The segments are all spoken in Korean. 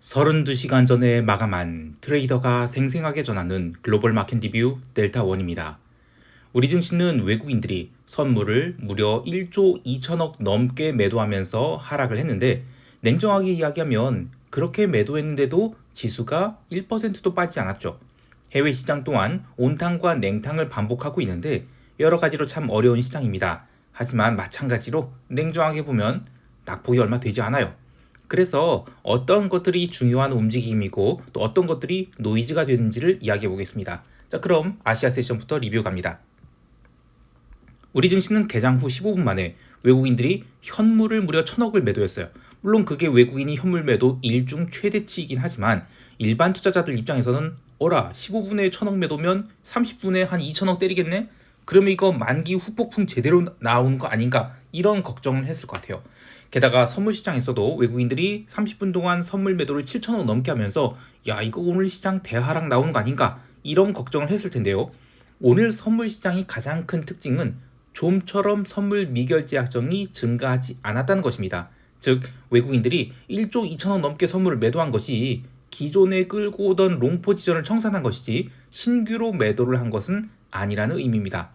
32시간 전에 마감한 트레이더가 생생하게 전하는 글로벌 마켓 리뷰 델타원입니다. 우리 증시는 외국인들이 선물을 무려 1조 2천억 넘게 매도하면서 하락을 했는데, 냉정하게 이야기하면 그렇게 매도했는데도 지수가 1%도 빠지지 않았죠. 해외 시장 또한 온탕과 냉탕을 반복하고 있는데 여러 가지로 참 어려운 시장입니다. 하지만 마찬가지로 냉정하게 보면 낙폭이 얼마 되지 않아요. 그래서 어떤 것들이 중요한 움직임이고 또 어떤 것들이 노이즈가 되는지를 이야기해 보겠습니다. 자, 그럼 아시아 세션부터 리뷰 갑니다. 우리 증시는 개장 후 15분 만에 외국인들이 현물을 무려 1,000억을 매도했어요. 물론 그게 외국인이 현물 매도 일중 최대치이긴 하지만 일반 투자자들 입장에서는 15분에 1,000억 매도면 30분에 한 2,000억 때리겠네? 그러면 이거 만기 후폭풍 제대로 나오는 거 아닌가? 이런 걱정을 했을 것 같아요. 게다가 선물 시장에서도 외국인들이 30분 동안 선물 매도를 7,000억 넘게 하면서 야, 이거 오늘 시장 대하락 나오는 거 아닌가? 이런 걱정을 했을 텐데요. 오늘 선물 시장이 가장 큰 특징은 좀처럼 선물 미결제 약정이 증가하지 않았다는 것입니다. 즉, 외국인들이 1조 2천억 넘게 선물을 매도한 것이 기존에 끌고 오던 롱 포지션을 청산한 것이지 신규로 매도를 한 것은 아니라는 의미입니다.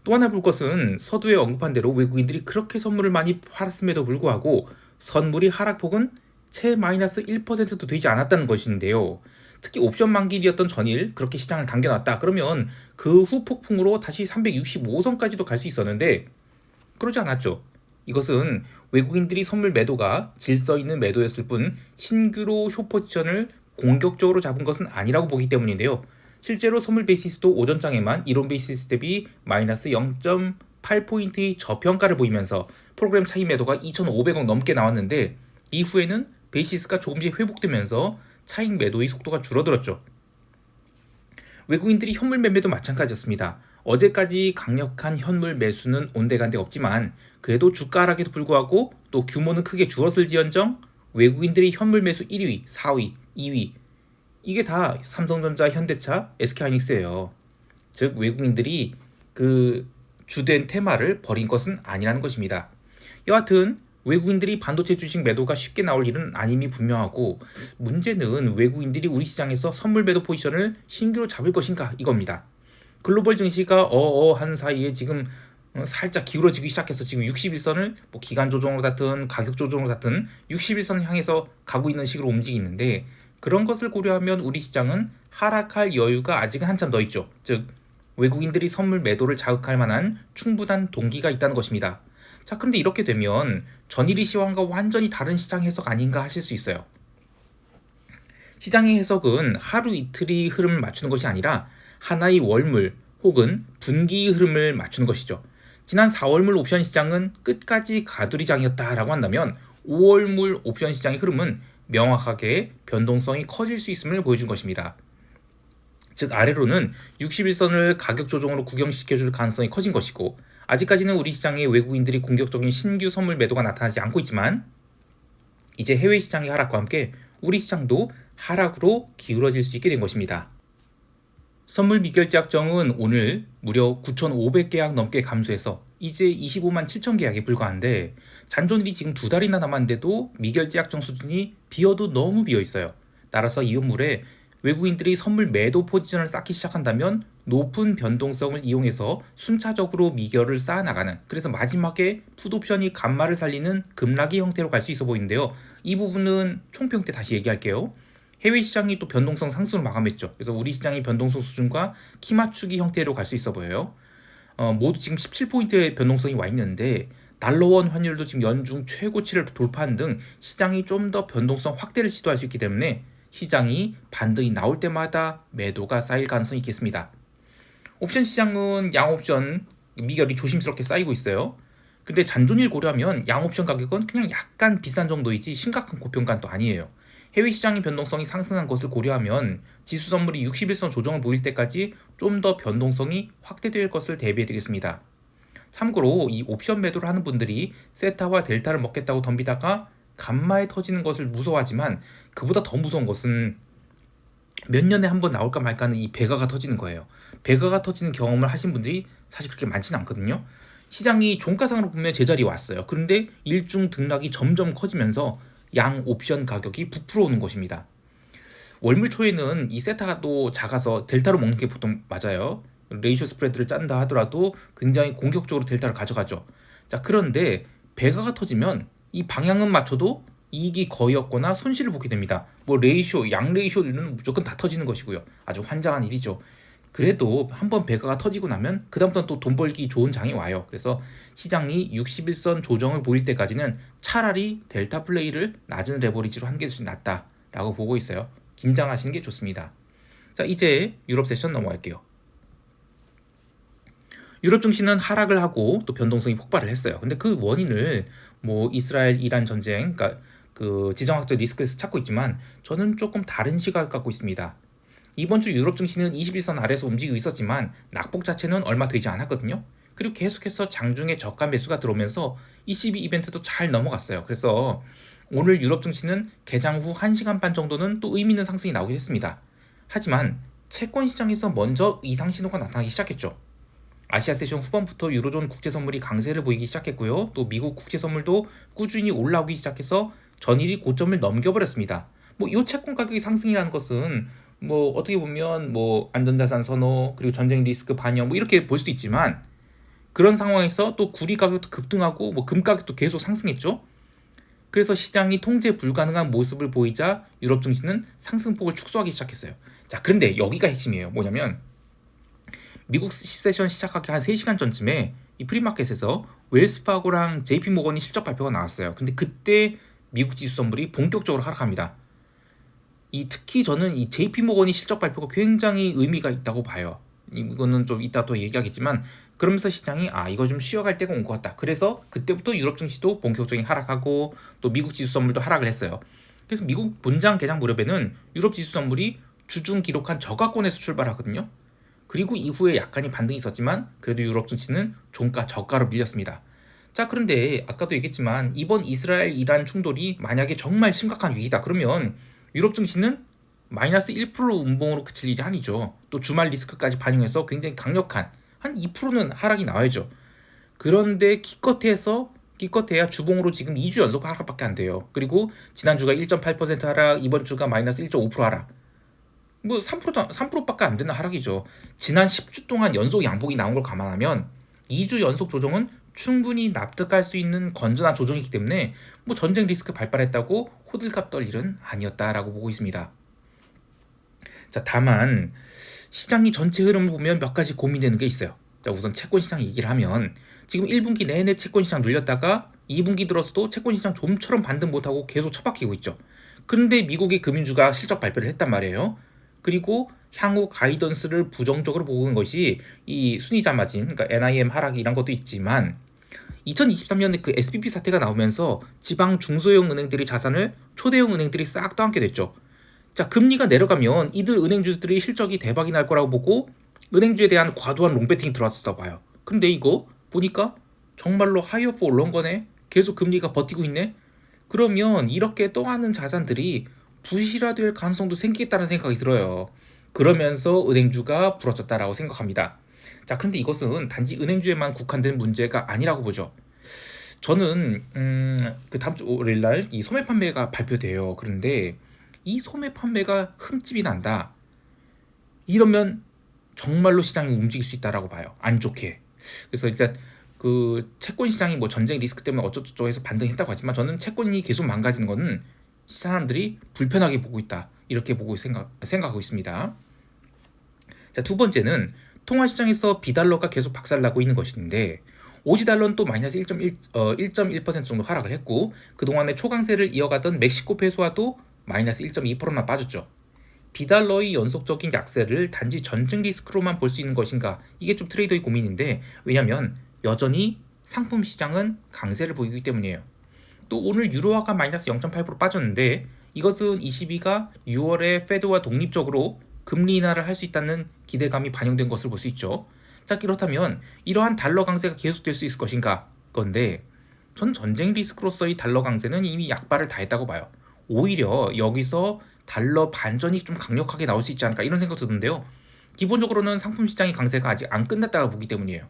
또 하나 볼 것은 서두에 언급한 대로 외국인들이 그렇게 선물을 많이 팔았음에도 불구하고 선물이 하락폭은 채 마이너스 1%도 되지 않았다는 것인데요. 특히 옵션 만기일이었던 전일 그렇게 시장을 당겨놨다. 그러면 그 후 폭풍으로 다시 365선까지도 갈 수 있었는데 그러지 않았죠. 이것은 외국인들이 선물 매도가 질서 있는 매도였을 뿐 신규로 숏포지션을 공격적으로 잡은 것은 아니라고 보기 때문인데요. 실제로 선물 베이시스도 오전장에만 이론 베이시스 대비 마이너스 0.8포인트의 저평가를 보이면서 프로그램 차익 매도가 2,500억 넘게 나왔는데 이후에는 베이시스가 조금씩 회복되면서 차익 매도의 속도가 줄어들었죠. 외국인들이 현물 매매도 마찬가지였습니다. 어제까지 강력한 현물 매수는 온데간데 없지만 그래도 주가 하락에도 불구하고 또 규모는 크게 줄었을지언정 외국인들이 현물 매수 1위, 4위, 2위 이게 다 삼성전자, 현대차, SK하이닉스예요. 즉 외국인들이 그 주된 테마를 버린 것은 아니라는 것입니다. 여하튼 외국인들이 반도체 주식 매도가 쉽게 나올 일은 아님이 분명하고 문제는 외국인들이 우리 시장에서 선물 매도 포지션을 신규로 잡을 것인가 이겁니다. 글로벌 증시가 한 사이에 지금 살짝 기울어지기 시작해서 지금 61선을 뭐 기간 조정으로 다든 가격 조정으로 다든 61선을 향해서 가고 있는 식으로 움직이는데 그런 것을 고려하면 우리 시장은 하락할 여유가 아직은 한참 더 있죠. 즉 외국인들이 선물 매도를 자극할 만한 충분한 동기가 있다는 것입니다. 자, 그런데 이렇게 되면 전일의 시황과 완전히 다른 시장 해석 아닌가 하실 수 있어요. 시장의 해석은 하루 이틀의 흐름을 맞추는 것이 아니라 하나의 월물 혹은 분기의 흐름을 맞추는 것이죠. 지난 4월물 옵션 시장은 끝까지 가두리장이었다라고 한다면 5월물 옵션 시장의 흐름은 명확하게 변동성이 커질 수 있음을 보여준 것입니다. 즉 아래로는 61선을 가격 조정으로 구경시켜줄 가능성이 커진 것이고 아직까지는 우리 시장에 외국인들이 공격적인 신규 선물 매도가 나타나지 않고 있지만 이제 해외 시장의 하락과 함께 우리 시장도 하락으로 기울어질 수 있게 된 것입니다. 선물 미결제 약정은 오늘 무려 9,500계약 넘게 감소해서 이제 25만 7천 계약에 불과한데 잔존일이 지금 2달이나 남았는데도 미결제 약정 수준이 비어도 너무 비어 있어요. 따라서 이 현물에 외국인들이 선물 매도 포지션을 쌓기 시작한다면 높은 변동성을 이용해서 순차적으로 미결을 쌓아나가는, 그래서 마지막에 풋옵션이 간말을 살리는 급락의 형태로 갈 수 있어 보이는데요. 이 부분은 총평 때 다시 얘기할게요. 해외 시장이 또 변동성 상승으로 마감했죠. 그래서 우리 시장의 변동성 수준과 키 맞추기 형태로 갈 수 있어 보여요. 모두 지금 17포인트의 변동성이 와 있는데 달러원 환율도 지금 연중 최고치를 돌파한 등 시장이 좀 더 변동성 확대를 시도할 수 있기 때문에 시장이 반등이 나올 때마다 매도가 쌓일 가능성이 있겠습니다. 옵션 시장은 양옵션 미결이 조심스럽게 쌓이고 있어요. 근데 잔존일 고려하면 양옵션 가격은 그냥 약간 비싼 정도이지 심각한 고평가는 또 아니에요. 해외 시장의 변동성이 상승한 것을 고려하면 지수 선물이 61선 조정을 보일 때까지 좀 더 변동성이 확대될 것을 대비해야 되겠습니다. 참고로 이 옵션 매도를 하는 분들이 세타와 델타를 먹겠다고 덤비다가 간마에 터지는 것을 무서워하지만 그보다 더 무서운 것은 몇 년에 한 번 나올까 말까 하는 이 배가가 터지는 거예요. 배가가 터지는 경험을 하신 분들이 사실 그렇게 많지는 않거든요. 시장이 종가상으로 보면 제자리에 왔어요. 그런데 일중 등락이 점점 커지면서 양 옵션 가격이 부풀어 오는 것입니다. 월물 초에는 이 세타가 또 작아서 델타로 먹는 게 보통 맞아요. 레이쇼 스프레드를 짠다 하더라도 굉장히 공격적으로 델타를 가져가죠. 자, 그런데 배가가 터지면 이 방향은 맞춰도 이익이 거의 없거나 손실을 보게 됩니다. 뭐 레이쇼, 양 레이쇼는 무조건 다 터지는 것이고요. 아주 환장한 일이죠. 그래도 한번 배가가 터지고 나면 그다음부터는 또 돈 벌기 좋은 장이 와요. 그래서 시장이 61선 조정을 보일 때까지는 차라리 델타 플레이를 낮은 레버리지로 하는 게 낫다라고 보고 있어요. 긴장하시는 게 좋습니다. 자, 이제 유럽 세션 넘어갈게요. 유럽 증시는 하락을 하고 또 변동성이 폭발을 했어요. 근데 그 원인을 뭐 이스라엘 이란 전쟁, 그러니까 그 지정학적 리스크에서 찾고 있지만 저는 조금 다른 시각을 갖고 있습니다. 이번 주 유럽 증시는 21선 아래에서 움직이고 있었지만 낙폭 자체는 얼마 되지 않았거든요. 그리고 계속해서 장중에 저가 매수가 들어오면서 ECB 이벤트도 잘 넘어갔어요. 그래서 오늘 유럽 증시는 개장 후 1시간 반 정도는 또 의미 있는 상승이 나오게 됐습니다. 하지만 채권 시장에서 먼저 이상 신호가 나타나기 시작했죠. 아시아 세션 후반부터 유로존 국제 선물이 강세를 보이기 시작했고요. 또 미국 국제 선물도 꾸준히 올라오기 시작해서 전일이 고점을 넘겨버렸습니다. 뭐 이 채권 가격의 상승이라는 것은 뭐 어떻게 보면 뭐 안전자산 선호 그리고 전쟁 리스크 반영 뭐 이렇게 볼 수도 있지만 그런 상황에서 또 구리 가격도 급등하고 뭐 금 가격도 계속 상승했죠. 그래서 시장이 통제 불가능한 모습을 보이자 유럽 증시는 상승폭을 축소하기 시작했어요. 자, 그런데 여기가 핵심이에요. 뭐냐면 미국 세션 시작하기 한 3시간 전쯤에 이 프리마켓에서 웰스파고랑 JP모건이 실적 발표가 나왔어요. 근데 그때 미국 지수 선물이 본격적으로 하락합니다. 특히 저는 이 JP모건이 실적 발표가 굉장히 의미가 있다고 봐요. 이거는 좀 이따 또 얘기하겠지만 그러면서 시장이 이거 좀 쉬어갈 때가 온 것 같다. 그래서 그때부터 유럽 증시도 본격적인 하락하고 또 미국 지수 선물도 하락을 했어요. 그래서 미국 본장 개장 무렵에는 유럽 지수 선물이 주중 기록한 저가권에서 출발하거든요. 그리고 이후에 약간의 반등이 있었지만 그래도 유럽 증시는 종가 저가로 밀렸습니다. 자, 그런데 아까도 얘기했지만 이번 이스라엘 이란 충돌이 만약에 정말 심각한 위기다 그러면 유럽 증시는 마이너스 1% 운봉으로 그칠 일이 아니죠. 또 주말 리스크까지 반영해서 굉장히 강력한 한 2%는 하락이 나와야죠. 그런데 기껏해야 주봉으로 지금 2주 연속 하락밖에 안 돼요. 그리고 지난주가 1.8% 하락, 이번 주가 마이너스 1.5% 하락. 뭐 3%밖에 안 되는 하락이죠. 지난 10주 동안 연속 양봉이 나온 걸 감안하면 2주 연속 조정은 충분히 납득할 수 있는 건전한 조정이기 때문에 뭐 전쟁 리스크 발발했다고 호들갑 떨 일은 아니었다라고 보고 있습니다. 자, 다만 시장이 전체 흐름을 보면 몇 가지 고민되는 게 있어요. 자, 우선 채권 시장 얘기를 하면 지금 1분기 내내 채권 시장 눌렸다가 2분기 들어서도 채권 시장 좀처럼 반등 못하고 계속 처박히고 있죠. 그런데 미국의 금융주가 실적 발표를 했단 말이에요. 그리고 향후 가이던스를 부정적으로 보는 것이 이 순이자 마진, 그러니까 NIM 하락 이런 것도 있지만 2023년에 그 SBP 사태가 나오면서 지방 중소형 은행들이 자산을 초대형 은행들이 싹 떠안게 됐죠. 자, 금리가 내려가면 이들 은행주들이 실적이 대박이 날 거라고 보고 은행주에 대한 과도한 롱배팅이 들어왔었다고 봐요. 근데 이거 보니까 정말로 하이어 포 올라온 거네. 계속 금리가 버티고 있네. 그러면 이렇게 떠하는 자산들이 부실화될 가능성도 생기겠다는 생각이 들어요. 그러면서 은행주가 부러졌다라고 생각합니다. 자, 근데 이것은 단지 은행주에만 국한된 문제가 아니라고 보죠. 저는 그 다음 주 월요일날 이 소매 판매가 발표돼요. 그런데 이 소매 판매가 흠집이 난다. 이러면 정말로 시장이 움직일 수 있다라고 봐요. 안 좋게. 그래서 일단 그 채권 시장이 뭐 전쟁 리스크 때문에 어쩌고저쩌고 해서 반등했다고 하지만 저는 채권이 계속 망가지는 거는 사람들이 불편하게 보고 있다. 이렇게 보고 생각하고 있습니다. 자, 두 번째는 통화 시장에서 비달러가 계속 박살나고 있는 것인데 오지달러는 또 마이너스 1.1% 정도 하락을 했고 그동안에 초강세를 이어가던 멕시코 페소화도 마이너스 1.2%나 빠졌죠. 비달러의 연속적인 약세를 단지 전쟁 리스크로만 볼 수 있는 것인가? 이게 좀 트레이더의 고민인데 왜냐하면 여전히 상품 시장은 강세를 보이기 때문이에요. 또 오늘 유로화가 마이너스 0.8% 빠졌는데 이것은 ECB가 6월에 페드와 독립적으로 금리 인하를 할 수 있다는 기대감이 반영된 것을 볼 수 있죠. 자, 그렇다면 이러한 달러 강세가 계속될 수 있을 것인가? 건데 전 전쟁 리스크로서의 달러 강세는 이미 약발을 다 했다고 봐요. 오히려 여기서 달러 반전이 좀 강력하게 나올 수 있지 않을까 이런 생각 드는데요. 기본적으로는 상품 시장의 강세가 아직 안 끝났다고 보기 때문이에요.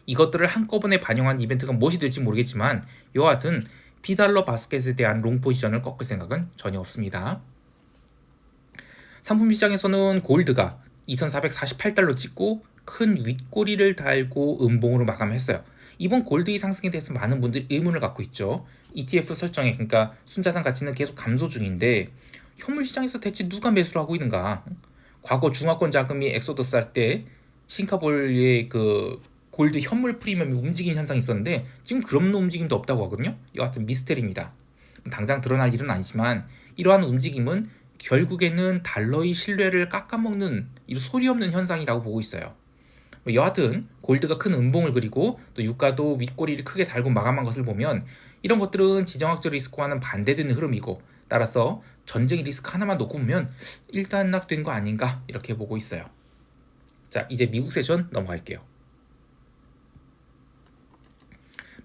이것들을 한꺼번에 반영한 이벤트가 무엇이 될지 모르겠지만 여하튼 비달러 바스켓에 대한 롱 포지션을 꺾을 생각은 전혀 없습니다. 상품 시장에서는 골드가 2448달러 찍고 큰 윗꼬리를 달고 음봉으로 마감했어요. 이번 골드의 상승에 대해서 많은 분들이 의문을 갖고 있죠. ETF 설정에, 그러니까 순자산 가치는 계속 감소 중인데 현물 시장에서 대체 누가 매수를 하고 있는가? 과거 중화권 자금이 엑소더스 할 때 싱가포르의 그 골드 현물 프리미엄이 움직이는 현상이 있었는데 지금 그런 움직임도 없다고 하거든요. 여하튼 미스테리입니다. 당장 드러날 일은 아니지만 이러한 움직임은 결국에는 달러의 신뢰를 깎아먹는 소리 없는 현상이라고 보고 있어요. 여하튼 골드가 큰 음봉을 그리고 또 유가도 윗꼬리를 크게 달고 마감한 것을 보면 이런 것들은 지정학적 리스크와는 반대되는 흐름이고, 따라서 전쟁 리스크 하나만 놓고 보면 일단락된 거 아닌가 이렇게 보고 있어요. 자, 이제 미국 세션 넘어갈게요.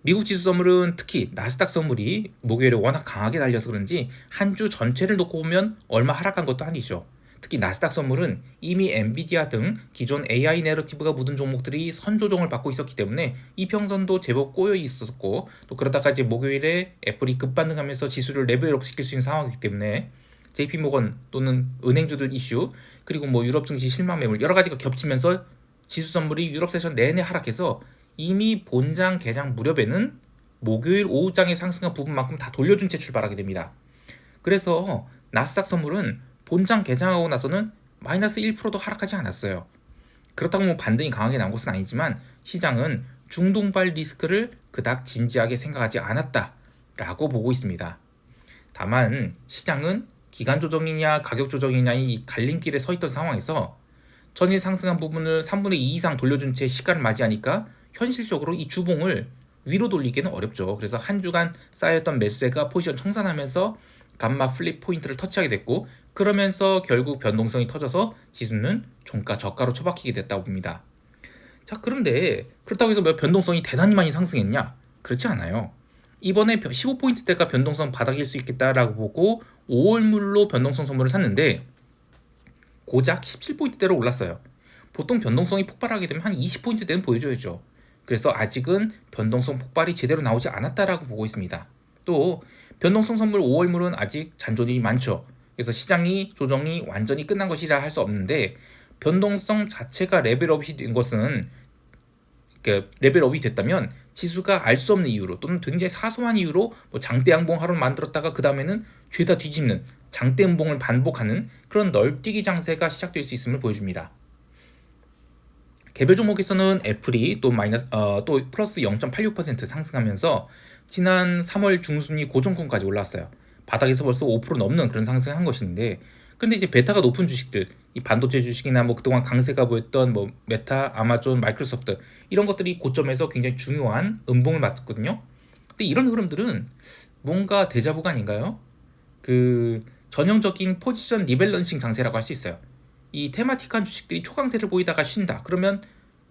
미국 지수 선물은 특히 나스닥 선물이 목요일에 워낙 강하게 달려서 그런지 한 주 전체를 놓고 보면 얼마 하락한 것도 아니죠. 특히 나스닥 선물은 이미 엔비디아 등 기존 AI 내러티브가 묻은 종목들이 선조정을 받고 있었기 때문에 이평선도 제법 꼬여 있었고, 또 그러다가 이제 목요일에 애플이 급반등하면서 지수를 레벨업 시킬 수 있는 상황이기 때문에 JP모건 또는 은행주들 이슈, 그리고 뭐 유럽 증시 실망 매물 여러 가지가 겹치면서 지수 선물이 유럽 세션 내내 하락해서 이미 본장 개장 무렵에는 목요일 오후장에 상승한 부분만큼 다 돌려준 채 출발하게 됩니다. 그래서 나스닥 선물은 본장 개장하고 나서는 마이너스 1%도 하락하지 않았어요. 그렇다고 뭐 반등이 강하게 나온 것은 아니지만 시장은 중동발 리스크를 그닥 진지하게 생각하지 않았다라고 보고 있습니다. 다만 시장은 기간 조정이냐 가격 조정이냐의 이 갈림길에 서 있던 상황에서 전일 상승한 부분을 3분의 2 이상 돌려준 채 시간을 맞이하니까 현실적으로 이 주봉을 위로 돌리기는 어렵죠. 그래서 한 주간 쌓였던 매수세가 포지션 청산하면서 감마 플립 포인트를 터치하게 됐고, 그러면서 결국 변동성이 터져서 지수는 종가 저가로 처박히게 됐다고 봅니다. 자, 그런데 그렇다고 해서 변동성이 대단히 많이 상승했냐? 그렇지 않아요. 이번에 15포인트대가 변동성 바닥일 수 있겠다라고 보고 5월물로 변동성 선물을 샀는데 고작 17포인트대로 올랐어요. 보통 변동성이 폭발하게 되면 한 20포인트대는 보여줘야죠. 그래서 아직은 변동성 폭발이 제대로 나오지 않았다라고 보고 있습니다. 또 변동성 선물 5월물은 아직 잔존이 많죠. 그래서 시장이 조정이 완전히 끝난 것이라 할 수 없는데, 변동성 자체가 레벨업이 된 것은, 그러니까 레벨업이 됐다면 지수가 알 수 없는 이유로 또는 굉장히 사소한 이유로 뭐 장대 양봉 하루 만들었다가 그 다음에는 죄다 뒤집는 장대 음봉을 반복하는 그런 널뛰기 장세가 시작될 수 있음을 보여줍니다. 개별 종목에서는 애플이 또 플러스 0.86% 상승하면서 지난 3월 중순이 고정권까지 올랐어요. 바닥에서 벌써 5% 넘는 그런 상승한 것인데, 근데 이제 베타가 높은 주식들, 이 반도체 주식이나 뭐 그동안 강세가 보였던 뭐 메타, 아마존, 마이크로소프트 이런 것들이 고점에서 굉장히 중요한 음봉을 맞았거든요. 근데 이런 흐름들은 뭔가 데자부가 아닌가요? 그 전형적인 포지션 리밸런싱 장세라고 할 수 있어요. 이 테마틱한 주식들이 초강세를 보이다가 쉰다. 그러면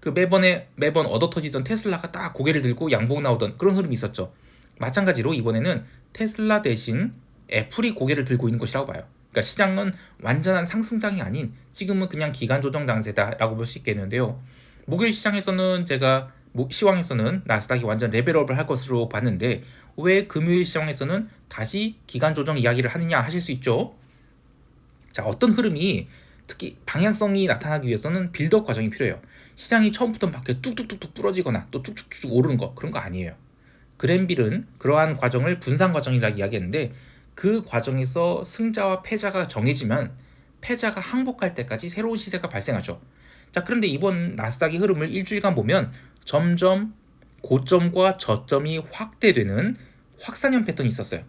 그 매번 얻어 터지던 테슬라가 딱 고개를 들고 양봉 나오던 그런 흐름이 있었죠. 마찬가지로 이번에는 테슬라 대신 애플이 고개를 들고 있는 것이라고 봐요. 그러니까 시장은 완전한 상승장이 아닌 지금은 그냥 기간 조정 장세다라고 볼 수 있겠는데요. 목요일 시장에서는 제가 시황에서는 나스닥이 완전 레벨업을 할 것으로 봤는데 왜 금요일 시장에서는 다시 기간 조정 이야기를 하느냐 하실 수 있죠. 자, 어떤 흐름이 특히 방향성이 나타나기 위해서는 빌드업 과정이 필요해요. 시장이 처음부터 밖에 뚝뚝뚝뚝 부러지거나 또 쭉쭉쭉 오르는 거, 그런 거 아니에요. 그랜빌은 그러한 과정을 분산 과정이라 이야기했는데, 그 과정에서 승자와 패자가 정해지면 패자가 항복할 때까지 새로운 시세가 발생하죠. 자, 그런데 이번 나스닥의 흐름을 일주일간 보면 점점 고점과 저점이 확대되는 확산형 패턴이 있었어요.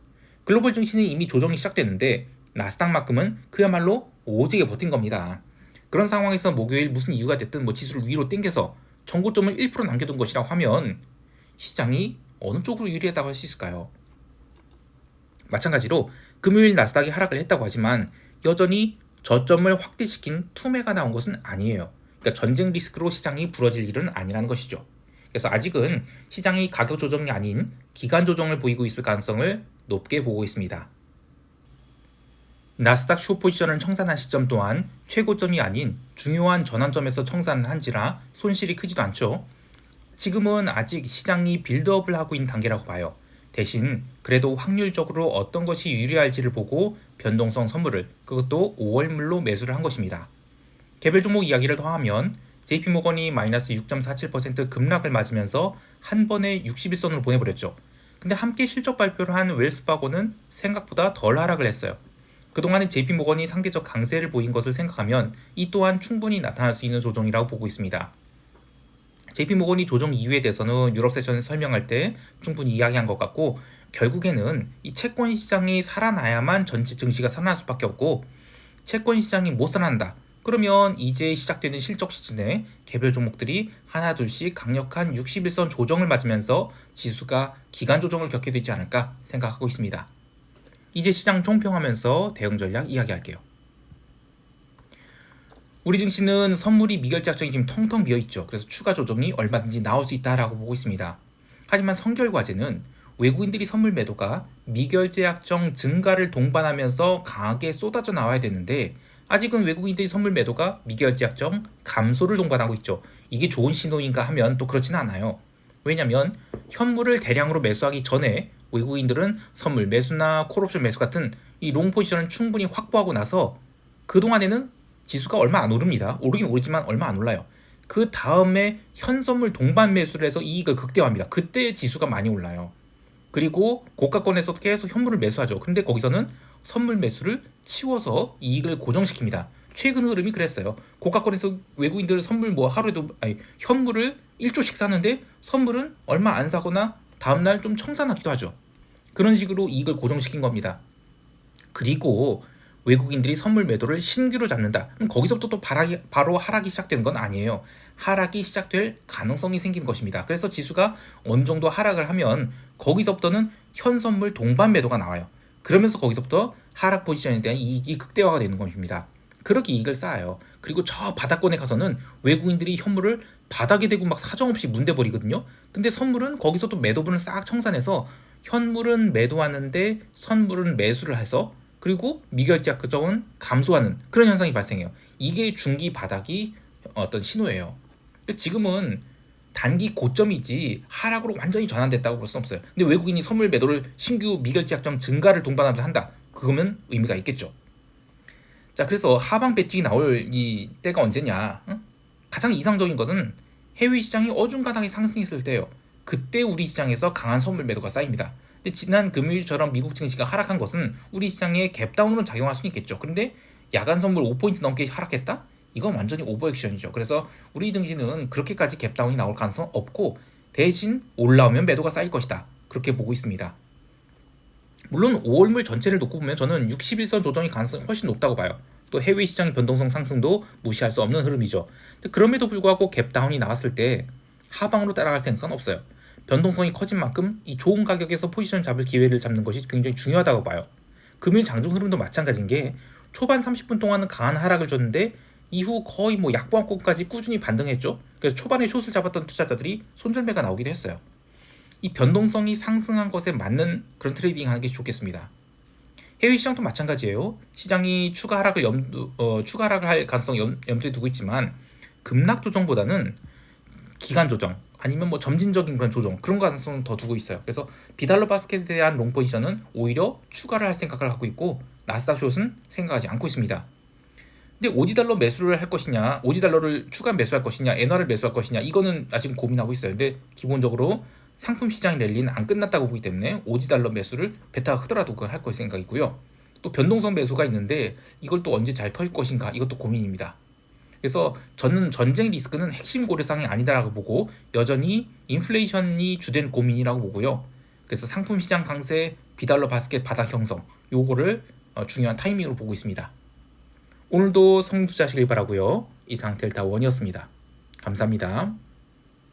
글로벌 증시는 이미 조정이 시작됐는데 나스닥만큼은 그야말로 오지게 버틴 겁니다. 그런 상황에서 목요일 무슨 이유가 됐든 뭐 지수를 위로 당겨서 전고점을 1% 남겨둔 것이라고 하면 시장이 어느 쪽으로 유리하다고 할 수 있을까요? 마찬가지로 금요일 나스닥이 하락을 했다고 하지만 여전히 저점을 확대시킨 투매가 나온 것은 아니에요. 그러니까 전쟁 리스크로 시장이 부러질 일은 아니라는 것이죠. 그래서 아직은 시장이 가격 조정이 아닌 기간 조정을 보이고 있을 가능성을 높게 보고 있습니다. 나스닥 숏포지션을 청산한 시점 또한 최고점이 아닌 중요한 전환점에서 청산한지라 손실이 크지도 않죠. 지금은 아직 시장이 빌드업을 하고 있는 단계라고 봐요. 대신 그래도 확률적으로 어떤 것이 유리할지를 보고 변동성 선물을, 그것도 5월물로 매수를 한 것입니다. 개별 종목 이야기를 더하면 JP모건이 마이너스 6.47% 급락을 맞으면서 한 번에 61선으로 보내버렸죠. 근데 함께 실적 발표를 한 웰스파고는 생각보다 덜 하락을 했어요. 그동안은 JP모건이 상대적 강세를 보인 것을 생각하면 이 또한 충분히 나타날 수 있는 조정이라고 보고 있습니다. JP모건이 조정 이유에 대해서는 유럽 세션을 설명할 때 충분히 이야기한 것 같고, 결국에는 이 채권 시장이 살아나야만 전체 증시가 살아날 수밖에 없고, 채권 시장이 못 살아난다. 그러면 이제 시작되는 실적 시즌에 개별 종목들이 하나둘씩 강력한 61선 조정을 맞으면서 지수가 기간 조정을 겪게 되지 않을까 생각하고 있습니다. 이제 시장 총평하면서 대응 전략 이야기할게요. 우리 증시는 선물이 미결제 약정이 지금 텅텅 비어있죠. 그래서 추가 조정이 얼마든지 나올 수 있다라고 보고 있습니다. 하지만 선결과제는 외국인들이 선물 매도가 미결제 약정 증가를 동반하면서 강하게 쏟아져 나와야 되는데, 아직은 외국인들이 선물 매도가 미결제 약정 감소를 동반하고 있죠. 이게 좋은 신호인가 하면 또 그렇지는 않아요. 왜냐하면 현물을 대량으로 매수하기 전에 외국인들은 선물 매수나 콜옵션 매수 같은 이 롱 포지션을 충분히 확보하고 나서 그동안에는 지수가 얼마 안 오릅니다. 오르긴 오르지만 얼마 안 올라요. 그 다음에 현선물 동반 매수를 해서 이익을 극대화합니다. 그때 지수가 많이 올라요. 그리고 고가권에서 계속 현물을 매수하죠. 근데 거기서는 선물 매수를 치워서 이익을 고정시킵니다. 최근 흐름이 그랬어요. 고가권에서 외국인들 선물 하루에도 현물을 1조씩 사는데 선물은 얼마 안 사거나 다음날 좀 청산하기도 하죠. 그런 식으로 이익을 고정시킨 겁니다. 그리고 외국인들이 선물 매도를 신규로 잡는다. 그럼 거기서부터 또 바로 하락이 시작되는 건 아니에요. 하락이 시작될 가능성이 생기는 것입니다. 그래서 지수가 어느 정도 하락을 하면 거기서부터는 현선물 동반 매도가 나와요. 그러면서 거기서부터 하락 포지션에 대한 이익이 극대화가 되는 것입니다. 그렇게 이익을 쌓아요. 그리고 저 바닥권에 가서는 외국인들이 현물을 바닥에 대고 막 사정없이 문대버리거든요. 근데 선물은 거기서도 매도분을 싹 청산해서 현물은 매도하는데 선물은 매수를 해서, 그리고 미결제 약정은 감소하는 그런 현상이 발생해요. 이게 중기 바닥이 어떤 신호예요. 지금은 단기 고점이지 하락으로 완전히 전환됐다고 볼 수는 없어요. 근데 외국인이 선물 매도를 신규 미결제 약정 증가를 동반하면서 한다. 그거면 의미가 있겠죠. 자, 그래서 하방 배팅이 나올 이 때가 언제냐? 가장 이상적인 것은 해외 시장이 어중간하게 상승했을 때예요. 그때 우리 시장에서 강한 선물 매도가 쌓입니다. 근데 지난 금요일처럼 미국 증시가 하락한 것은 우리 시장에 갭다운으로 작용할 수는 있겠죠. 그런데 야간 선물 5포인트 넘게 하락했다? 이건 완전히 오버액션이죠. 그래서 우리 증시는 그렇게까지 갭다운이 나올 가능성 없고, 대신 올라오면 매도가 쌓일 것이다. 그렇게 보고 있습니다. 물론 5월물 전체를 놓고 보면 저는 61선 조정의 가능성이 훨씬 높다고 봐요. 또 해외 시장의 변동성 상승도 무시할 수 없는 흐름이죠. 그럼에도 불구하고 갭다운이 나왔을 때 하방으로 따라갈 생각은 없어요. 변동성이 커진 만큼 이 좋은 가격에서 포지션 잡을 기회를 잡는 것이 굉장히 중요하다고 봐요. 금일 장중 흐름도 마찬가지인 게, 초반 30분 동안은 강한 하락을 줬는데 이후 거의 약보합권까지 꾸준히 반등했죠. 그래서 초반에 숏을 잡았던 투자자들이 손절매가 나오기도 했어요. 이 변동성이 상승한 것에 맞는 그런 트레이딩 하는 게 좋겠습니다. 해외 시장도 마찬가지예요. 시장이 추가 하락을 할 가능성 염두에 두고 있지만, 급락 조정보다는 기간 조정 아니면 점진적인 그런 조정, 그런 가능성은 더 두고 있어요. 그래서 비달러 바스켓에 대한 롱 포지션은 오히려 추가를 할 생각을 하고 있고, 나스닥 숏은 생각하지 않고 있습니다. 근데 오지달러 매수를 할 것이냐, 오지달러를 추가 매수할 것이냐, 엔화를 매수할 것이냐, 이거는 아직 고민하고 있어요. 근데 기본적으로 상품 시장 랠리는 안 끝났다고 보기 때문에 오지달러 매수를 베타가 크더라도 그걸 할 생각이고요. 또 변동성 매수가 있는데 이걸 또 언제 잘 털 것인가, 이것도 고민입니다. 그래서 저는 전쟁 리스크는 핵심 고려사항이 아니다라고 보고, 여전히 인플레이션이 주된 고민이라고 보고요. 그래서 상품 시장 강세, 비달러 바스켓 바닥 형성, 요거를 중요한 타이밍으로 보고 있습니다. 오늘도 성투자하시길 바라고요. 이상 델타원이었습니다. 감사합니다.